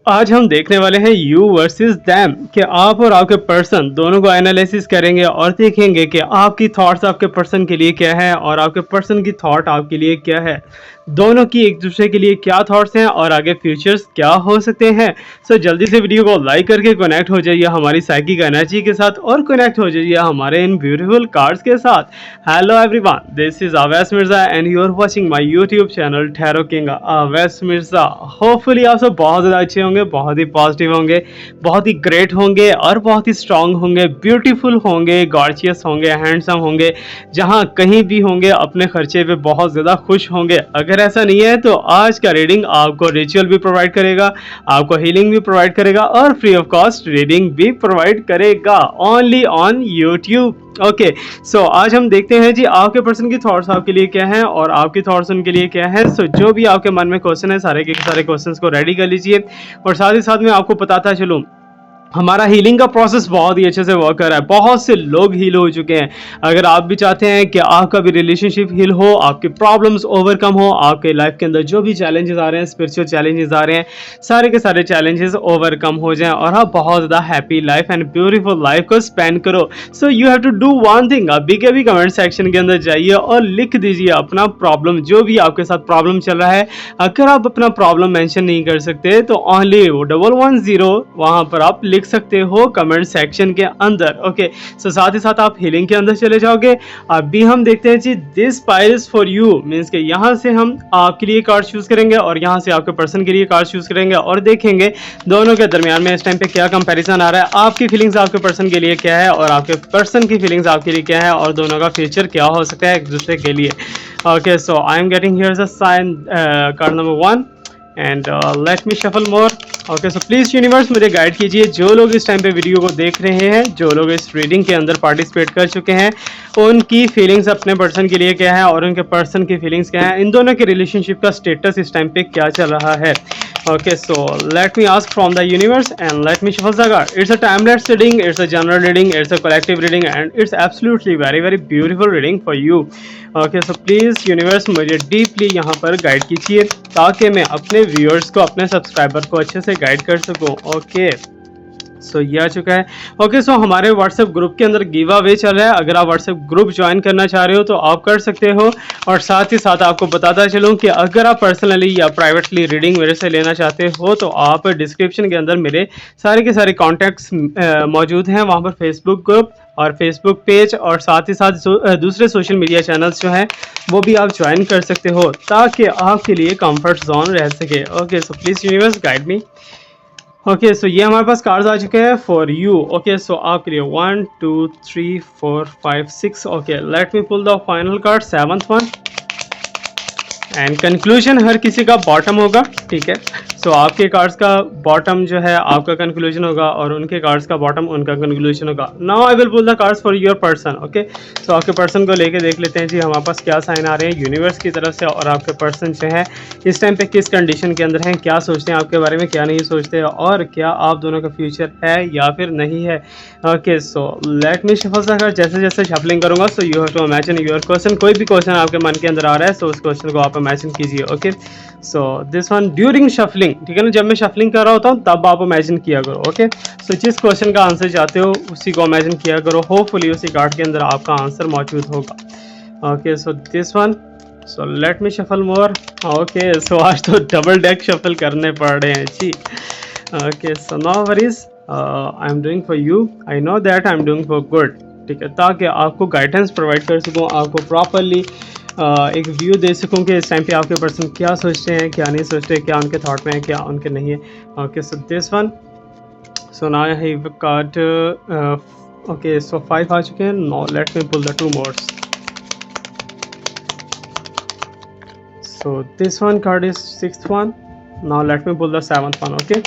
आज हम देखने वाले हैं यू वर्सेस दैम कि आप और आपके पर्सन दोनों को एनालिसिस करेंगे और देखेंगे कि आपकी थॉट्स आपके पर्सन के लिए क्या है और आपके पर्सन की थॉट आपके लिए क्या है। दोनों की एक दूसरे के लिए क्या थॉट्स हैं और आगे फ्यूचर्स क्या हो सकते हैं। सो जल्दी से वीडियो को लाइक करके कनेक्ट हो जाइए हमारी साइकिक एनर्जी के साथ और कनेक्ट हो जाइए हमारे इन ब्यूटीफुल कार्ड्स के साथ। Hello everyone, this is Awais Mirza and you are watching my YouTube channel ठहरो किंग अवैस मिर्जा। होपफुली आप सब बहुत ज़्यादा अच्छे होंगे, बहुत ही पॉजिटिव होंगे, बहुत ही ग्रेट होंगे और बहुत ही स्ट्रांग होंगे, ब्यूटीफुल होंगे, गॉर्जियस होंगे, हैंडसम होंगे, जहाँ कहीं भी होंगे अपने खर्चे पे बहुत ज़्यादा खुश होंगे। अगर ऐसा नहीं है तो आज का रीडिंग आपको रिचुअल भी प्रोवाइड करेगा, आपको हीलिंग भी प्रोवाइड करेगा और फ्री ऑफ कॉस्ट रीडिंग भी प्रोवाइड करेगा only on YouTube. Okay, so आज हम देखते हैं जी आपके पर्सन की थॉट्स आपके लिए क्या हैं और आपकी थॉट्स उनके लिए क्या है। सो जो भी आपके मन में क्वेश्चन है सारे के सारे क्वेश्चंस को रेडी कर लीजिए और साथ ही साथ में आपको बताता चलूँ हमारा हीलिंग का प्रोसेस बहुत ही अच्छे से वर्क कर रहा है। बहुत से लोग हील हो चुके हैं। अगर आप भी चाहते हैं कि आपका भी रिलेशनशिप हील हो, आपके प्रॉब्लम्स ओवरकम हो, आपके लाइफ के अंदर जो भी चैलेंजेस आ रहे हैं, स्पिरिचुअल चैलेंजेस आ रहे हैं, सारे के सारे चैलेंजेस ओवरकम हो जाएं और आप बहुत ज़्यादा happy life and beautiful life को स्पेंड करो। So you have to do one thing. अभी के भी कमेंट सेक्शन के अंदर जाइए और लिख दीजिए अपना प्रॉब्लम, जो भी आपके साथ प्रॉब्लम चल रहा है। अगर आप अपना प्रॉब्लम मेंशन नहीं कर सकते तो ओनली 110 वहाँ पर आप लिख सकते हो कमेंट सेक्शन के अंदर। ओके, सो साथ ही साथ आप हीलिंग के अंदर चले जाओगे। अभी हम देखते हैं जी this pile is for you, means के यहाँ से हम आपके लिए कार्ड चूज करेंगे और यहाँ से आपके पर्सन के लिए कार्ड चूज करेंगे और देखेंगे दोनों के दरमियान में इस टाइम पे क्या कंपैरिजन आ रहा है, आपकी फीलिंग्स आपके पर्सन के लिए क्या है और आपके पर्सन की फीलिंग्स आपके लिए क्या है और दोनों का फ्यूचर क्या हो सकता है एक दूसरे के लिए। Okay, so I am getting here the sign card number 1 and let me shuffle more. Okay, so please universe मुझे गाइड कीजिए। जो लोग इस टाइम पे वीडियो को देख रहे हैं, जो लोग इस रीडिंग के अंदर पार्टिसिपेट कर चुके हैं, उनकी फीलिंग्स अपने पर्सन के लिए क्या है और उनके पर्सन की फीलिंग्स क्या है, इन दोनों के रिलेशनशिप का स्टेटस इस टाइम पे क्या चल रहा है। Okay, so let me ask from the universe and let me shuffle the card. It's a timeless reading, it's a general reading, it's a collective reading and it's absolutely very very beautiful reading for you. Okay, so please universe मुझे deeply यहाँ पर guide कीजिए ताकि मैं अपने viewers को, अपने subscriber को अच्छे से गाइड कर सकूँ। ओके, सो ये आ चुका है। ओके, सो हमारे व्हाट्सएप ग्रुप के अंदर गिव अवे चल रहा है। अगर आप व्हाट्सएप ग्रुप ज्वाइन करना चाह रहे हो तो आप कर सकते हो और साथ ही साथ आपको बताता चलूँ कि अगर आप पर्सनली या प्राइवेटली रीडिंग मेरे से लेना चाहते हो तो आप डिस्क्रिप्शन के अंदर मेरे सारे के सारे कॉन्टैक्ट्स मौजूद हैं। वहाँ पर फेसबुक ग्रुप और फेसबुक पेज और साथ ही साथ दूसरे सोशल मीडिया चैनल्स जो हैं वो भी आप ज्वाइन कर सकते हो ताकि आपके लिए कंफर्ट जोन रह सके। Okay, so please universe guide me. Okay, so ये हमारे पास कार्ड्स आ चुके हैं फॉर यू। ओके, सो आपके लिए 1 2 3 4 5 6। Okay, let me pull the final card 7th one and conclusion हर किसी का बॉटम होगा। ठीक है, सो आपके कार्ड्स का बॉटम जो है आपका कंक्लूजन होगा और उनके कार्ड्स का बॉटम उनका कंक्लूजन होगा। Now I will pull the cards for your person. Okay, so आपके पर्सन को लेके देख लेते हैं जी हमारे पास क्या साइन आ रहे हैं यूनिवर्स की तरफ से और आपके पर्सन जो है इस टाइम पे किस कंडीशन के अंदर हैं, क्या सोचते हैं आपके बारे में, क्या नहीं सोचते और क्या आप दोनों का फ्यूचर है या फिर नहीं है। Okay, so let me shuffle the card. जैसे जैसे शफलिंग करूंगा so you have to imagine your question. कोई भी क्वेश्चन आपके मन के अंदर आ रहा है सो उस क्वेश्चन को आप इमेजिन कीजिए। Okay, so this one during shuffling, ठीक है ना, जब मैं शफलिंग कर रहा होता हूँ तब आप इमेजिन किया करो। ओके, सो जिस क्वेश्चन का आंसर चाहते हो उसी को इमेजिन किया करो, होपफुली उसी कार्ड के अंदर आपका आंसर मौजूद होगा। Okay, so this one, so let me shuffle more. Okay, so आज तो डबल डेक शफल करने पड़ रहे हैं जी। Okay, so no worries, I am doing for you, I know that I am doing for good. ठीक है, ताकि आपको गाइडेंस प्रोवाइड कर सकूँ, आपको प्रॉपरली एक व्यू दे सकूँ कि इस टाइम पे आपके पर्सन क्या सोचते हैं, क्या नहीं सोचते, क्या उनके थॉट में है, क्या उनके नहीं है। Okay, so this one, so now I have got okay, so 5 आ चुके हैं। Now let me pull the 2 mores. So this one card is 6th one. Now let me pull the 7th one. Okay,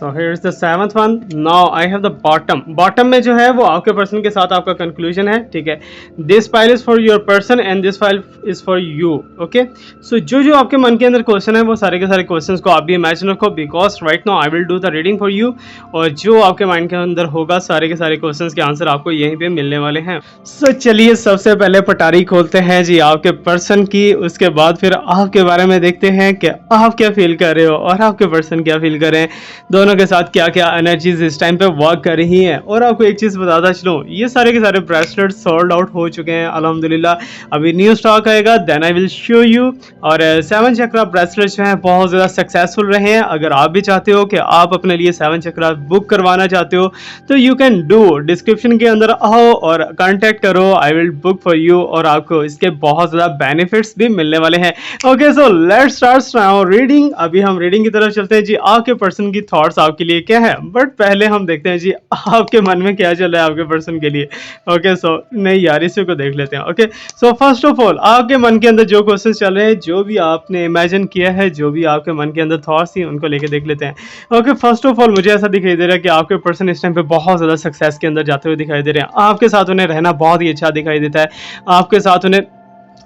so here is the seventh one. Now I have the bottom. Bottom में जो है वो आपके person के साथ आपका conclusion है, ठीक है. This file is for your person and this file is for you. Okay, so जो जो आपके मन के अंदर क्वेश्चन है वो सारे के सारे क्वेश्चन को आप भी इमेजिन रखो, because right now I will do the reading for you. और जो आपके माइंड के अंदर होगा सारे के सारे क्वेश्चन के आंसर आपको यहीं पे मिलने वाले हैं. सो चलिए सबसे पहले पटारी खोलते हैं जी आपके पर्सन की. उसके बाद फिर आपके बारे में देखते हैं कि आप क्या फील कर रहे हो और आपके पर्सन क्या फील कर रहे हैं, दोनों के साथ क्या क्या एनर्जीज इस टाइम पे वर्क कर रही हैं. और आपको एक चीज़ बताता चलूँ, ये सारे के सारे ब्रेसलेट सोल्ड आउट हो चुके हैं अल्हम्दुलिल्लाह. अभी न्यू स्टॉक आएगा, then I will show you. और 7 चक्रा ब्रेसलेट जो हैं बहुत ज़्यादा सक्सेसफुल रहे हैं. अगर आप भी चाहते हो कि आप अपने लिए 7 चक्रा बुक करवाना चाहते हो तो यू कैन डू. डिस्क्रिप्शन के अंदर आओ और कॉन्टैक्ट करो, I will book for you. और आपको इसके बहुत ज़्यादा बेनिफिट्स भी मिलने वाले हैं. Okay, so let's start now reading. अभी हम रीडिंग की तरफ चलते हैं जी. आपके पर्सन की थॉट्स आपके लिए क्या है, बट पहले हम देखते हैं जी आपके मन में क्या चल रहा है आपके पर्सन के लिए. ओके, सो नहीं यार, इसी को देख लेते हैं. Okay, so first of all आपके मन के अंदर जो क्वेश्चन चल रहे हैं, जो भी आपने इमेजिन किया है, जो भी आपके मन के अंदर थॉट्स थी, उनको लेके देख लेते हैं. ओके, फर्स्ट ऑफ ऑल मुझे ऐसा दिखाई दे रहा है कि आपके पर्सन इस टाइम पे बहुत ज़्यादा सक्सेस के अंदर जाते हुए दिखाई दे रहे हैं. आपके साथ उन्हें रहना बहुत ही अच्छा दिखाई देता है. आपके साथ उन्हें,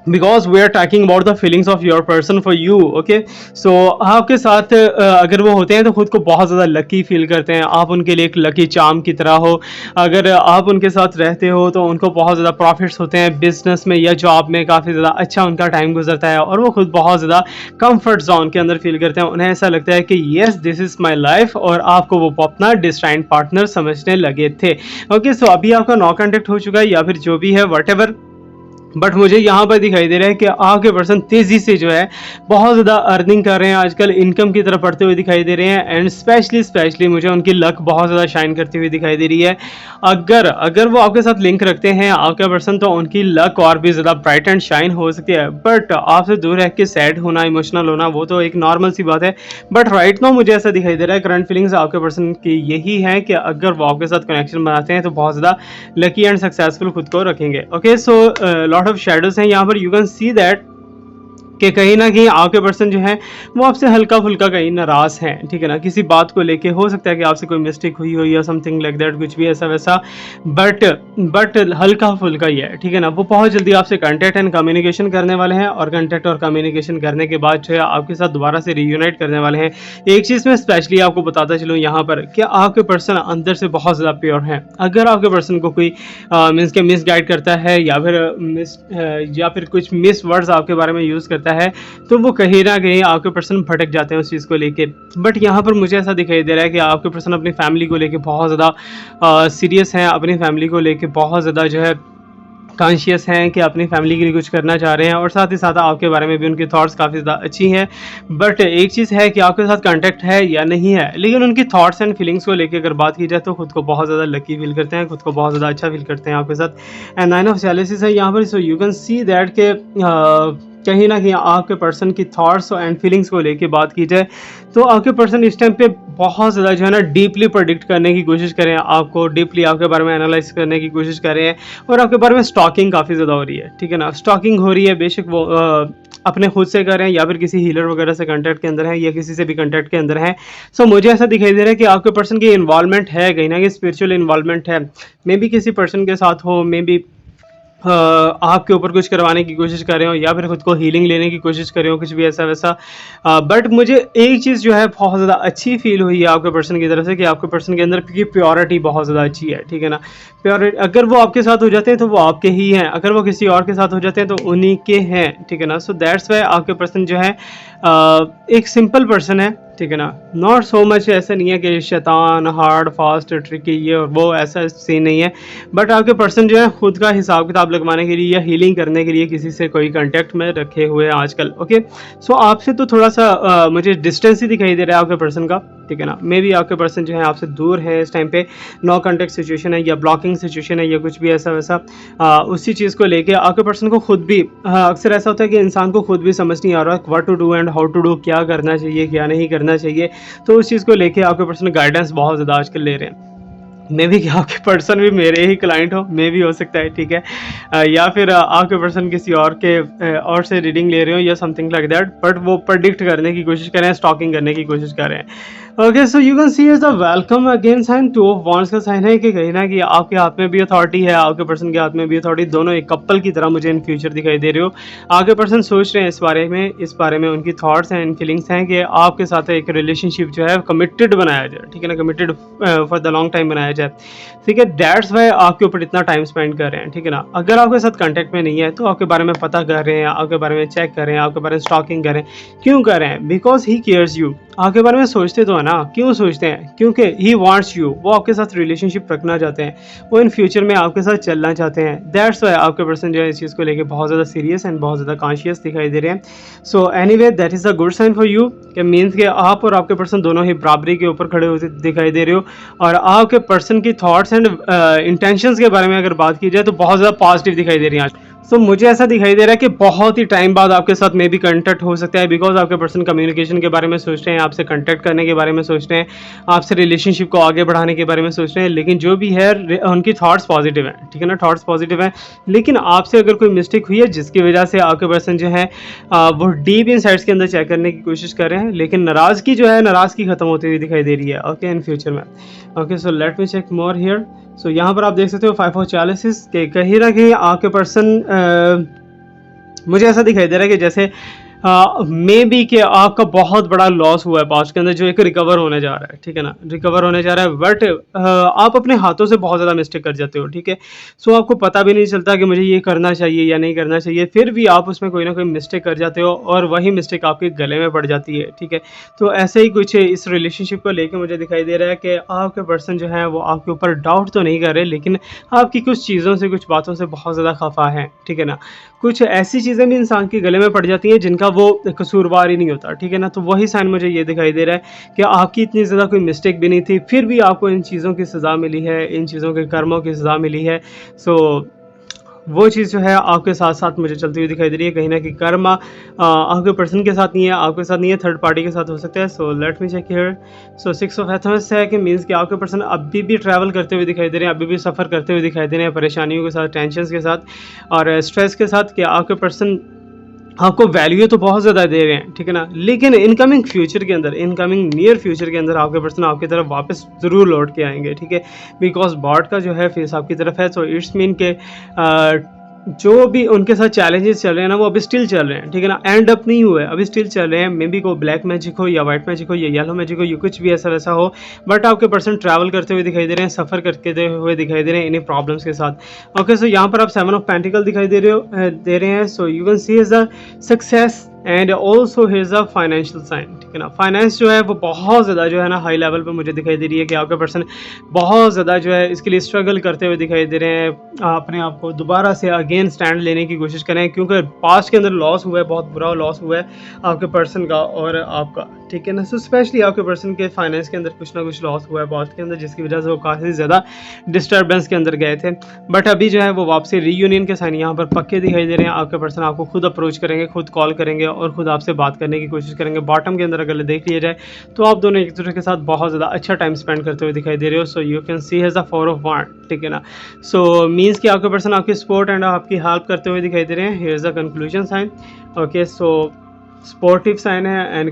because we are talking about the feelings of your person for you. Okay, so आपके साथ अगर वो होते हैं तो खुद को बहुत ज़्यादा लकी फील करते हैं. आप उनके लिए एक लकी चार्म की तरह हो. अगर आप उनके साथ रहते हो तो उनको बहुत ज़्यादा प्रॉफिट्स होते हैं बिजनेस में या जॉब में. काफ़ी ज़्यादा अच्छा उनका टाइम गुजरता है और वो खुद बहुत ज़्यादा कंफर्ट जोन के अंदर फील करते हैं. उन्हें ऐसा लगता है कि yes this is my life, और आपको वो अपना डिस्टाइंड पार्टनर समझने लगे थे. ओके, सो अभी आपका नॉ कॉन्टेक्ट हो चुका है या फिर जो भी है वट एवर, बट मुझे यहाँ पर दिखाई दे रहा है कि आपके पर्सन तेज़ी से जो है बहुत ज़्यादा अर्निंग कर रहे हैं, आजकल इनकम की तरफ बढ़ते हुए दिखाई दे रहे हैं. एंड स्पेशली मुझे उनकी लक बहुत ज़्यादा शाइन करती हुई दिखाई दे रही है. अगर वो आपके साथ लिंक रखते हैं आपके पर्सन, तो उनकी लक और भी ज़्यादा ब्राइट एंड शाइन हो सकती है. बट आपसे दूर रह के सैड होना, इमोशनल होना, वो तो एक नॉर्मल सी बात है. बट राइट नाउ मुझे ऐसा दिखाई दे रहा है करंट फीलिंग्स आपके पर्सन की यही है कि अगर वो आपके साथ कनेक्शन बनाते हैं तो बहुत ज़्यादा लकी एंड सक्सेसफुल खुद को रखेंगे. Okay, so lot of shadows हैं यहाँ पर. यू कैन सी दैट कि कहीं ना कहीं आपके पर्सन जो है वो आपसे हल्का फुल्का कहीं नाराज़ हैं, ठीक है ना. किसी बात को लेके हो सकता है कि आपसे कोई मिस्टेक हुई हो या समथिंग लाइक दैट, कुछ भी ऐसा वैसा, बट हल्का फुल्का ही है, ठीक है ना. वो बहुत जल्दी आपसे कांटेक्ट एंड कम्युनिकेशन करने वाले हैं, और कांटेक्ट और कम्युनिकेशन करने के बाद जो है आपके साथ दोबारा से रीयूनाइट करने वाले हैं. एक चीज़ मैं स्पेशली आपको बताता चलूँ यहाँ पर कि आपके पर्सन अंदर से बहुत ज़्यादा प्योर हैं. अगर आपके पर्सन को कोई मीन्स के मिस गाइड करता है या फिर कुछ मिस वर्ड्स आपके बारे में यूज़ करता है, तो वो कहीं ना कहीं आपके पर्सन भटक जाते हैं उस चीज़ को लेके. बट यहाँ पर मुझे ऐसा दिखाई दे रहा है कि आपके पर्सन अपनी फैमिली को लेके बहुत ज़्यादा सीरियस हैं, अपनी फैमिली को लेके बहुत ज़्यादा जो है कॉन्शियस हैं कि अपनी फैमिली के लिए कुछ करना चाह रहे हैं. और साथ ही साथ आपके बारे में भी उनकी थॉट्स काफ़ी ज़्यादा अच्छी हैं. बट एक चीज़ है कि आपके साथ कांटेक्ट है या नहीं है, लेकिन उनकी थॉट्स एंड फीलिंग्स को लेकर अगर बात की जाए तो खुद को बहुत ज़्यादा लकी फील करते हैं, खुद को बहुत ज़्यादा अच्छा फील करते हैं आपके साथ. एंड 9 ऑफ चैलेंजेस है यहाँ पर. सो यू कैन सी दैट के कहीं ना कहीं आपके पर्सन की थॉट्स एंड फीलिंग्स को लेके बात की जाए तो आपके पर्सन इस टाइम पे बहुत ज़्यादा जो है ना डीपली प्रेडिक्ट करने की कोशिश करें, आपको डीपली आपके बारे में एनालाइज करने की कोशिश कर रहे हैं. और आपके बारे में स्टॉकिंग काफ़ी ज़्यादा हो रही है, ठीक है ना. स्टॉकिंग हो रही है, बेशक वो अपने खुद से कर रहे हैं या फिर किसी हीलर वगैरह से कंटेक्ट के अंदर है या किसी से भी कंटेक्ट के अंदर है. सो मुझे ऐसा दिखाई दे रहा है कि आपके पर्सन की इन्वॉल्वमेंट है, कहीं ना कहीं स्पिरिचुअल इन्वॉल्वमेंट है. मे बी किसी पर्सन के साथ हो, मे बी आपके ऊपर कुछ करवाने की कोशिश कर रहे हो या फिर खुद को हीलिंग लेने की कोशिश कर रहे हो, कुछ भी ऐसा वैसा. बट मुझे एक चीज़ जो है बहुत ज़्यादा अच्छी फील हुई है आपके पर्सन की तरफ से कि आपके पर्सन के अंदर की प्योरिटी बहुत ज़्यादा अच्छी है, ठीक है ना. प्योरिटी, अगर वो आपके साथ हो जाते हैं तो वो आपके ही हैं, अगर वो किसी और के साथ हो जाते हैं तो उन्हीं के हैं, ठीक है ना. सो दैट्स वाई आपके पर्सन जो है एक सिंपल पर्सन है, ठीक है ना. नॉट सो मच, ऐसा नहीं है कि शैतान हार्ड फास्ट ट्रिकी ये और वो, ऐसा सीन नहीं है. बट आपके पर्सन जो है खुद का हिसाब किताब लगवाने के लिए या हीलिंग करने के लिए किसी से कोई कांटेक्ट में रखे हुए हैं आजकल. ओके, सो आपसे तो थोड़ा सा मुझे डिस्टेंस ही दिखाई दे रहा है आपके पर्सन का, ठीक है ना. मे बी आपके पर्सन जो है आपसे दूर है इस टाइम पे, नो कांटेक्ट सिचुएशन है या ब्लॉकिंग सिचुएशन है या कुछ भी ऐसा वैसा. उसी चीज़ को लेके आपके पर्सन को खुद भी अक्सर ऐसा होता है कि इंसान को खुद भी समझ नहीं आ रहा what to do and how to do, क्या करना चाहिए क्या नहीं करना चाहिए. तो उस चीज़ को लेके आपके पर्सन गाइडेंस बहुत ज़्यादा आजकल ले रहे हैं. मे भी कि आपके पर्सन भी मेरे ही क्लाइंट हो, मे भी हो सकता है, ठीक है. या फिर आपके पर्सन किसी और के और से रीडिंग ले रहे हो या समथिंग लाइक दैट. बट वो प्रेडिक्ट करने की कोशिश कर रहे हैं, स्टॉकिंग करने की कोशिश कर रहे हैं. Okay, so you can see is the welcome again sine, two of wands का साइन है कि कहीं ना कि आपके हाथ में भी अथॉरिटी है, आपके पर्सन के हाथ में भी अथॉरिटी, दोनों एक कपल की तरह मुझे इन फ्यूचर दिखाई दे रहे हो। आपके पर्सन सोच रहे हैं इस बारे में उनकी थॉट्स हैं, इन फीलिंग्स हैं कि आपके साथ एक रिलेशनशिप जो है कमिटेड बनाया जाए, ठीक है ना, committed for the long time बनाया जाए, ठीक है। दैट्स वाई आपके ऊपर इतना टाइम स्पेंड कर रहे हैं, ठीक है ना। अगर आपके साथ कॉन्टैक्ट में नहीं है तो आपके बारे में पता कर रहे हैं, आपके बारे में चेक कर रहे हैं, आपके बारे में स्टॉकिंग कर रहे हैं। क्यों कर रहे हैं? Because he cares you. आपके बारे में सोचते तो है ना, क्यों सोचते हैं? क्योंकि ही वांट्स यू, वो आपके साथ रिलेशनशिप रखना चाहते हैं, वो इन फ्यूचर में आपके साथ चलना चाहते हैं। दैट्स वाई आपके पर्सन जो है इस चीज़ को लेके बहुत ज़्यादा सीरियस एंड बहुत ज़्यादा कॉन्शियस दिखाई दे रहे हैं। So anyway, that is a good sign for you, कि मीन्स कि आप और आपके पर्सन दोनों ही बराबरी के ऊपर खड़े होते दिखाई दे रहे हो। और आपके पर्सन की थॉट्स एंड इंटेंशंस के बारे में अगर बात की जाए तो बहुत ज़्यादा पॉजिटिव दिखाई दे रही है आज। सो मुझे ऐसा दिखाई दे रहा है कि बहुत ही टाइम बाद आपके साथ मे भी कंटेक्ट हो सकता है, बिकॉज आपके पर्सन कम्युनिकेशन के बारे में सोच रहे हैं, आपसे कंटेक्ट करने के बारे में सोच रहे हैं, आपसे रिलेशनशिप को आगे बढ़ाने के बारे में सोच रहे हैं। लेकिन जो भी है उनकी थॉट्स पॉजिटिव हैं, ठीक है ना, थॉट्स पॉजिटिव हैं। लेकिन आपसे अगर कोई मिस्टेक हुई है जिसकी वजह से आपके पर्सन जो है वो डीप इनसाइट्स के अंदर चेक करने की कोशिश कर रहे हैं, लेकिन नाराज़गी जो है नाराज़गी खत्म होती हुई दिखाई दे रही है, ओके, इन फ्यूचर में। Okay, so let me check more here. So यहाँ पर आप देख सकते हो 5 ऑफ चैलेंजेस के कहीं ना कहीं आपके पर्सन, मुझे ऐसा दिखाई दे रहा है कि जैसे मे बी कि आपका बहुत बड़ा लॉस हुआ है पास्ट के अंदर, जो एक रिकवर होने जा रहा है, ठीक है ना, रिकवर होने जा रहा है। बट आप अपने हाथों से बहुत ज़्यादा मिस्टेक कर जाते हो, ठीक है। सो आपको पता भी नहीं चलता कि मुझे ये करना चाहिए या नहीं करना चाहिए, फिर भी आप उसमें कोई ना कोई मिस्टेक कर जाते हो और वही मिस्टेक आपके गले में पड़ जाती है, ठीक है। तो ऐसे ही कुछ इस रिलेशनशिप को लेकर मुझे दिखाई दे रहा है कि आपके पर्सन जो है वो आपके ऊपर डाउट तो नहीं कर रहे, लेकिन आपकी कुछ चीज़ों से, कुछ बातों से बहुत ज़्यादा खफा है, ठीक है ना। कुछ ऐसी चीज़ें भी इंसान के गले में पड़ जाती हैं जिनका वो कसूरवार ही नहीं होता, ठीक है ना। तो वही साइन मुझे ये दिखाई दे रहा है कि आपकी इतनी ज़्यादा कोई मिस्टेक भी नहीं थी, फिर भी आपको इन चीज़ों की सज़ा मिली है, इन चीज़ों के कर्मों की सज़ा मिली है। सो वो चीज़ जो है आपके साथ साथ मुझे चलती हुई दिखाई दे रही है। कहीं ना कहीं कर्म आपके पर्सन के साथ नहीं है, आपके साथ नहीं है, थर्ड पार्टी के साथ हो सकता है। So let me check here. So 6 of एथमस है कि मीन्स कि आपके पर्सन अभी भी ट्रैवल करते हुए दिखाई दे रहे हैं, अभी भी सफ़र करते हुए दिखाई दे रहे हैं, परेशानियों के साथ, टेंशन के साथ और स्ट्रेस के साथ, कि आपके पर्सन आपको वैल्यू तो बहुत ज़्यादा दे रहे हैं, ठीक है ना। लेकिन इनकमिंग फ्यूचर के अंदर, इनकमिंग नियर फ्यूचर के अंदर आपके पर्सन आपकी तरफ वापस ज़रूर लौट के आएंगे, ठीक है। बिकॉज बॉट का जो है फेस आपकी तरफ है। सो इट्स मीन के जो भी उनके साथ चैलेंजेस चल रहे हैं ना, वो अभी स्टिल चल रहे हैं, ठीक है ना, एंड अप नहीं हुए, अभी स्टिल चल रहे हैं। मे बी को ब्लैक मैजिक हो या वाइट मैजिक हो या येलो मैजिक हो या कुछ भी ऐसा वैसा हो, बट आपके पर्सन ट्रैवल करते हुए दिखाई दे रहे हैं, सफ़र करते हुए दिखाई दे रहे हैं इन्हीं प्रॉब्लम्स के साथ। ओके, सो यहाँ पर आप 7 ऑफ पेंटिकल दिखाई दे रहे हैं। So you can see is the success and also his a financial sign, ठीक है ना। फाइनेंस जो है वो बहुत ज़्यादा जो है ना हाई लेवल पे मुझे दिखाई दे रही है कि आपके पर्सन बहुत ज़्यादा जो है इसके लिए स्ट्रगल करते हुए दिखाई दे रहे हैं, अपने आप को दोबारा से अगेन स्टैंड लेने की कोशिश करें, क्योंकि पास्ट के अंदर लॉस हुआ है, बहुत बुरा लॉस हुआ है आपके पर्सन का और आपका, ठीक है ना। सो स्पेशली आपके पर्सन के फाइनेंस के अंदर कुछ ना कुछ लॉस हुआ है पास्ट के अंदर, जिसकी वजह से वो काफ़ी ज़्यादा डिस्टर्बेंस के अंदर गए थे। बट अभी जो है वो वापसी रीयूनियन के साइन यहाँ पर पक्के दिखाई दे रहे हैं। आपके पर्सन आपको खुद अप्रोच करेंगे, खुद कॉल करेंगे और खुद आपसे बात करने की कोशिश करेंगे। बॉटम के अंदर अगर देख लिया जाए तो आप दोनों एक दूसरे के साथ बहुत ज़्यादा अच्छा टाइम स्पेंड करते हुए दिखाई दे रहे हो। So you can see has the 4 of wand, ठीक है ना। सो मीन्स कि आपके पर्सन आपकी सपोर्ट एंड आपकी हेल्प करते हुए दिखाई दे रहे हैं। Here is the conclusion sign. Okay, so supportive sign है एंड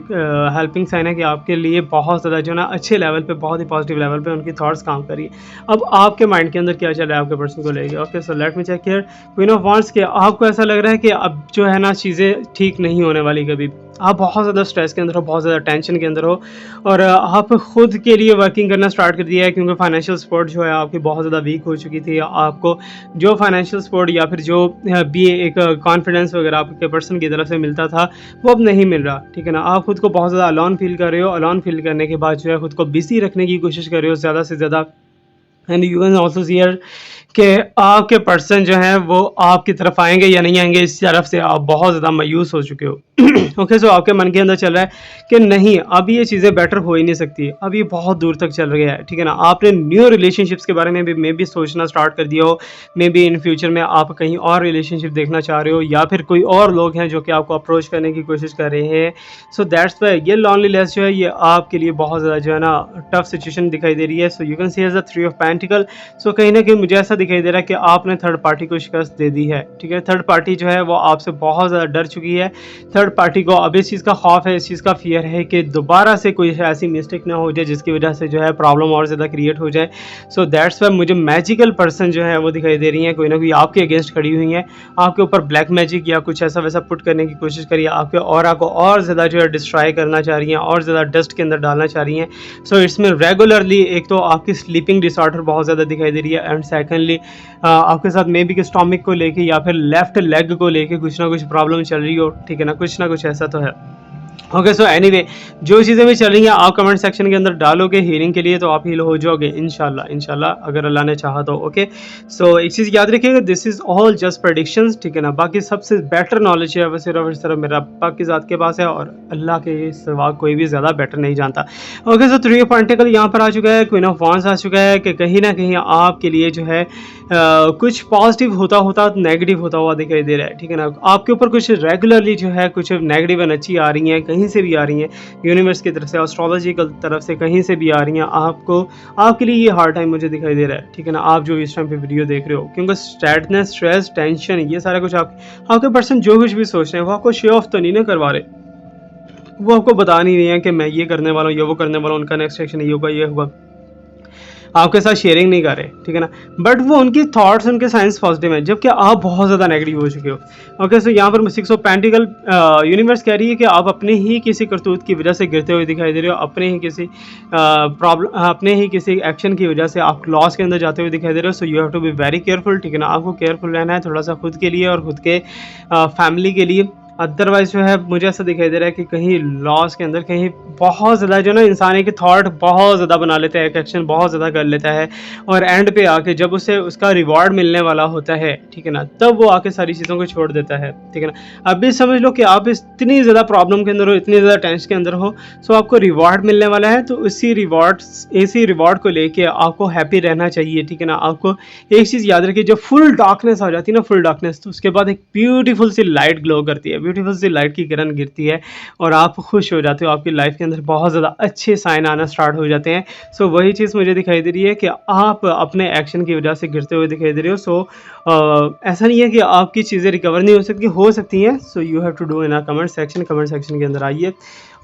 हेल्पिंग साइन है कि आपके लिए बहुत ज़्यादा जो ना अच्छे लेवल पे, बहुत ही पॉजिटिव लेवल पे उनकी थॉट्स काम करिए। अब आपके माइंड के अंदर क्या चल रहा है आपके पर्सन को लेके। Okay, so let me check here. Queen of wands के आपको ऐसा लग रहा है कि अब जो है ना चीज़ें ठीक नहीं होने वाली कभी। आप बहुत ज़्यादा स्ट्रेस के अंदर हो, बहुत ज़्यादा टेंशन के अंदर हो और आप खुद के लिए वर्किंग करना स्टार्ट कर दिया है, क्योंकि फाइनेंशियल सपोर्ट जो है आपकी बहुत ज़्यादा वीक हो चुकी थी। आपको जो फाइनेंशियल सपोर्ट या फिर जो भी एक कॉन्फिडेंस वगैरह आपके पर्सन की तरफ से मिलता था वो अब नहीं मिल रहा, ठीक है ना। आप खुद को बहुत ज़्यादा अलोन फील कर रहे हो। अलोन फील करने के बाद जो है खुद को बिजी रखने की कोशिश कर रहे हो ज़्यादा से ज़्यादा। And you can also see here कि आपके पर्सन जो है वो आपकी तरफ आएंगे या नहीं आएंगे, इस तरफ से आप बहुत ज़्यादा मायूस हो चुके हो। ओके, सो आपके मन के अंदर चल रहा है कि नहीं, अब ये चीज़ें बेटर हो ही नहीं सकती, अब ये बहुत दूर तक चल गया है, ठीक है ना। आपने न्यू रिलेशनशिप्स के बारे में भी मे बी सोचना स्टार्ट कर दिया हो। मे बी इन फ्यूचर में आप कहीं और रिलेशनशिप देखना चाह रहे हो, या फिर कोई और लोग हैं जो कि आपको अप्रोच करने की कोशिश कर रहे हैं। सो दैट्स वाई ये लॉनलीनेस जो है ये आपके लिए बहुत ज़्यादा जो है ना टफ सिचुएशन दिखाई दे रही है। So you can see as the 3 of pentacle. सो कहीं ना कहीं मुझे ऐसा दिखाई दे रहा है कि आपने थर्ड पार्टी को शिकस्त दे दी है, ठीक है। थर्ड पार्टी जो है वो आपसे बहुत ज़्यादा डर चुकी है। थर्ड पार्टी को अब इस चीज़ का खौफ है, इस चीज़ का फियर है कि दोबारा से कोई ऐसी मिस्टेक ना हो जाए जिसकी वजह से जो है प्रॉब्लम और ज़्यादा क्रिएट हो जाए। सो दैट्स वाई मुझे मैजिकल पर्सन जो है वो दिखाई दे रही है, कोई ना कोई आपके अगेंस्ट खड़ी हुई है, आपके ऊपर ब्लैक मैजिक या कुछ ऐसा वैसा पुट करने की कोशिश करिए, आपके ऑरा को और ज़्यादा जो है डिस्ट्रॉय करना चाह रही हैं और ज़्यादा डस्ट के अंदर डालना चाह रही हैं। सो इसमें रेगुलरली एक तो आपकी स्लीपिंग डिसऑर्डर बहुत ज़्यादा दिखाई दे रही है, एंड सेकेंडली आपके साथ मे बी कि स्टोमिक को लेके या फिर लेफ्ट लेग को लेके कुछ ना कुछ प्रॉब्लम चल रही हो, ठीक है ना, कुछ ना कुछ ऐसा तो है। ओके, सो एनीवे जो चीज़ें भी चल रही हैं आप कमेंट सेक्शन के अंदर डालोगे हीलिंग के लिए, तो आप हील हो जाओगे इंशाल्लाह इंशाल्लाह, अगर अल्लाह ने चाहा तो। ओके, सो एक चीज़ याद रखिएगा, this is all just predictions, ठीक है ना। बाकी सबसे बेटर नॉलेज है वो सिर्फ मेरा पाक की ज़ात के पास है, और अल्लाह के सिवा कोई भी ज़्यादा बेटर नहीं जानता। ओके, सो 3 पॉइंटिकल यहाँ पर आ चुका है, क्वीन ऑफ वांड्स आ चुका है कि कहीं ना कहीं आपके लिए जो है कुछ पॉजिटिव होता नेगेटिव होता हुआ दिखाई दे रहा है, ठीक है ना। आपके ऊपर कुछ रेगुलरली जो है कुछ नेगेटिव एनर्जी आ रही हैं, कहीं से भी आ रही हैं, यूनिवर्स की तरफ से, एस्ट्रोलॉजिकल तरफ से, कहीं से भी आ रही हैं। आपके लिए ये हार्ड टाइम मुझे दिखाई दे रहा है, ठीक है ना। आप जो इस टाइम पे वीडियो देख रहे हो, क्योंकि सैडनेस, स्ट्रेस, टेंशन, ये सारा कुछ आपके पर्सन जो कुछ भी सोच रहे हैं वो आपको शो ऑफ तो नहीं ना करवा रहे, वो आपको बता नहीं रहे हैं कि मैं ये करने वाला हूँ, ये वो करने वाला हूँ, उनका नेक्स्ट एक्शन ये होगा, ये होगा, आपके साथ शेयरिंग नहीं कर रहे, ठीक है ना। बट वो उनकी थॉट्स, उनके साइंस पॉजिटिव हैं, जबकि आप बहुत ज़्यादा नेगेटिव हो चुके हो। ओके, सो यहाँ पर 6 ऑफ पेंटिकल यूनिवर्स कह रही है कि आप अपने ही किसी करतूत की वजह से गिरते हुए दिखाई दे रहे हो, अपने ही किसी अपने ही किसी एक्शन की वजह से आप लॉस के अंदर जाते हुए दिखाई दे रहे हो। So you have to be very careful, ठीक है ना। आपको केयरफुल रहना है थोड़ा सा खुद के लिए और खुद के फैमिली के लिए। अदरवाइज जो है मुझे ऐसा दिखाई दे रहा है कि कहीं लॉस के अंदर कहीं बहुत ज़्यादा जो ना इंसान के थॉट बहुत ज़्यादा बना लेता है, एक एक्शन बहुत ज़्यादा कर लेता है, और एंड पे आके जब उसे उसका रिवॉर्ड मिलने वाला होता है, ठीक है ना, तब वो आके सारी चीज़ों को छोड़ देता है, ठीक है ना। अब भी समझ लो कि आप इतनी ज़्यादा प्रॉब्लम के अंदर हो, इतनी ज़्यादा टेंशन के अंदर हो, सो आपको रिवॉर्ड मिलने वाला है, तो इसी रिवॉर्ड को लेके आपको हैप्पी रहना चाहिए, ठीक है ना। आपको एक चीज़ याद रखिए, जब फुल डार्कनेस आ जाती है ना, फुल डार्कनेस, तो उसके बाद एक ब्यूटीफुल सी लाइट ग्लो करती है, ब्यूटीफुल सी लाइट की किरण गिरती है और आप खुश हो जाते हो, आपकी लाइफ के अंदर बहुत ज़्यादा अच्छे साइन आना स्टार्ट हो जाते हैं। सो वही चीज़ मुझे दिखाई दे रही है कि आप अपने एक्शन की वजह से गिरते हुए दिखाई दे रहे हो। सो ऐसा नहीं है कि आपकी चीज़ें रिकवर नहीं हो सकती हैं। So you have to do in a comment section के अंदर आइए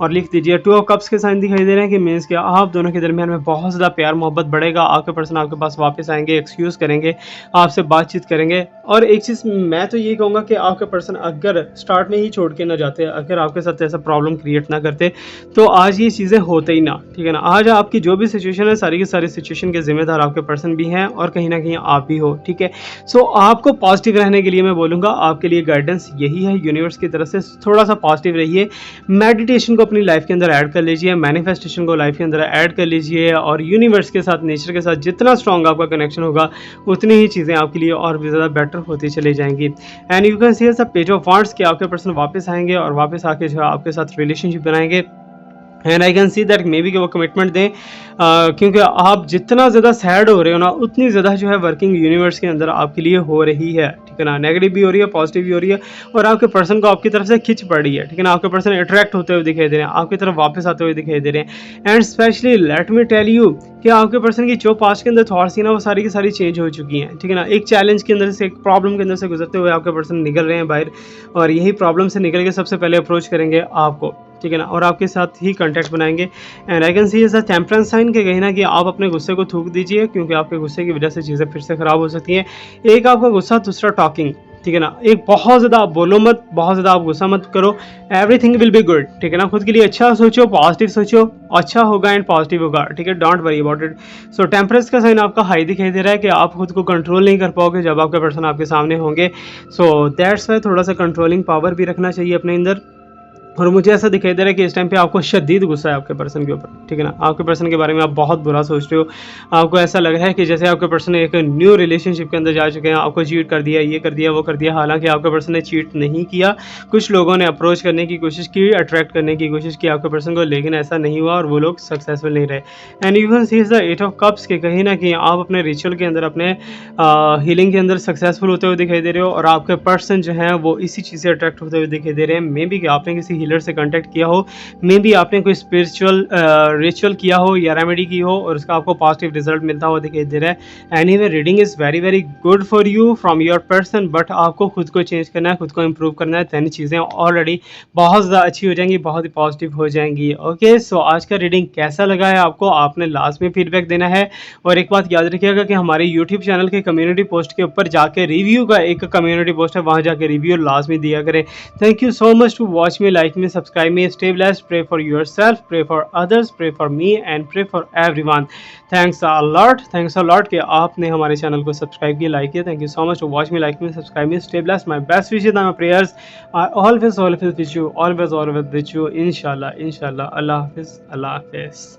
और लिख दीजिए। 2 ऑफ कप्स के साइन दिखाई दे रहे हैं कि मीन्स कि आप दोनों के दरमियान में बहुत ज़्यादा प्यार मोहब्बत बढ़ेगा, आपके पर्सन आपके पास वापस आएंगे, एक्सक्यूज़ करेंगे, आपसे बातचीत करेंगे। और एक चीज़ मैं तो यही कहूँगा कि आपके पर्सन अगर स्टार्ट में ही छोड़ के ना जाते, अगर आपके साथ ऐसा प्रॉब्लम क्रिएट ना करते, तो आज ये चीज़ें होते ही ना, ठीक है ना। आज आपकी जो भी सिचुएशन है, सारी की सारी सिचुएशन के जिम्मेदार आपके पर्सन भी हैं और कहीं ना कहीं आप भी हो, ठीक है। सो आपको पॉजिटिव रहने के लिए मैं बोलूँगा, आपके लिए गाइडेंस यही है यूनिवर्स की तरफ से, थोड़ा सा पॉजिटिव रहिए, मेडिटेशन को अपनी लाइफ के अंदर ऐड कर लीजिए, मैनिफेस्टेशन को लाइफ के अंदर ऐड कर लीजिए, और यूनिवर्स के साथ, नेचर के साथ जितना स्ट्रॉन्ग आपका कनेक्शन होगा, उतनी ही चीज़ें आपके लिए और भी ज़्यादा बेटर होती चली जाएंगी। And you can see the page of wands कि आपके पर्सन वापस आएंगे और वापस आके जो है आपके साथ रिलेशनशिप बनाएंगे। And I can see that may be कि वो कमिटमेंट दें, क्योंकि आप जितना ज़्यादा सैड हो रहे हो ना, उतनी ज़्यादा जो है वर्किंग यूनिवर्स के अंदर आपके लिए हो रही है, ठीक है ना। नेगेटिव भी हो रही है, पॉजिटिव भी हो रही है, और आपके पर्सन को आपकी तरफ से खिंच पड़ रही है, ठीक है ना। आपके पर्सन अट्रैक्ट होते हुए दिखाई दे रहे हैं, आपकी तरफ वापस आते हुए दिखाई दे रहे हैं। And specially let me tell you कि आपके पर्सन की जो पास्ट के अंदर थॉट्स थी ना, वो सारी की सारी चेंज हो चुकी हैं, ठीक है ना। एक चैलेंज के अंदर से, एक प्रॉब्लम के अंदर से गुजरते हुए आपके पर्सन निकल रहे हैं बाहर, और यही प्रॉब्लम से निकल के सबसे पहले अप्रोच करेंगे आपको, ठीक है ना, और आपके साथ ही कॉन्टैक्ट बनाएंगे। And I can see is a temperance sign के कहीं ना कि आप अपने गुस्से को थूक दीजिए, क्योंकि आपके गुस्से की वजह से चीज़ें फिर से ख़राब हो सकती हैं। एक आपका गुस्सा, दूसरा टॉकिंग, ठीक है ना। एक बहुत ज़्यादा आप बोलो मत, बहुत ज़्यादा आप गुस्सा मत करो, एवरीथिंग विल बी गुड, ठीक है ना। खुद के लिए अच्छा सोचो, पॉजिटिव सोचो, अच्छा होगा एंड पॉजिटिव होगा, ठीक है, don't worry about it. So temperance का साइन आपका हाई दिखाई दे रहा है कि आप खुद को कंट्रोल नहीं कर पाओगे जब आपके पर्सन आपके सामने होंगे। सो दैट्स वाई थोड़ा सा कंट्रोलिंग पावर भी रखना चाहिए अपने अंदर। और मुझे ऐसा दिखाई दे रहा है कि इस टाइम पे आपको शदीद गुस्सा है आपके पर्सन के ऊपर, ठीक है ना। आपके पर्सन के बारे में आप बहुत बुरा सोच रहे हो, आपको ऐसा लग रहा है कि जैसे आपके पर्सन एक न्यू रिलेशनशिप के अंदर जा चुके हैं, आपको चीट कर दिया, ये कर दिया, वो कर दिया। हालांकि आपके पर्सन ने चीट नहीं किया, कुछ लोगों ने अप्रोच करने की कोशिश की, अट्रैक्ट करने की कोशिश की आपके पर्सन को, लेकिन ऐसा नहीं हुआ और वो लोग सक्सेसफुल नहीं रहे। And you can see is the 8 of cups के कहीं ना कहीं आप अपने रिचुअल के अंदर, अपने हीलिंग के अंदर सक्सेसफुल होते हुए दिखाई दे रहे हो, और आपके पर्सन जो है वो इसी चीज़ से अट्रैक्ट होते हुए दिखाई दे रहे हैं। मे बी कि आपने किसी हीलर से कांटेक्ट किया हो, मे बी आपने कोई स्पिरिचुअल रिचुअल किया हो या रेमेडी की हो और उसका आपको पॉजिटिव रिजल्ट मिलता हुआ दिखाई दे रहा है। Anyway reading is very very good for you from your person, but आपको खुद को चेंज करना है, खुद को इम्प्रूव करना है, तभी चीज़ें ऑलरेडी बहुत ज़्यादा अच्छी हो जाएंगी, बहुत ही पॉजिटिव हो जाएंगी। ओके, सो आज का रीडिंग कैसा लगा है आपको, आपने लास्ट में फीडबैक देना है। और एक बात याद रखिएगा कि हमारे यूट्यूब चैनल के कम्युनिटी पोस्ट के ऊपर जाके रिव्यू का एक कम्युनिटी पोस्ट है, वहाँ जाके रिव्यू लास्ट में दिया करें। Thank you so much to watch me, like me, subscribe me, stay blessed, pray for yourself, pray for others, pray for me and pray for everyone. Thanks a lot कि आपने हमारे channel को subscribe किया, like किया। Thank you so much to watch me, like me, subscribe me, stay blessed. My best wishes and my prayers are always with you, always with you. Inshallah. Allah Hafiz.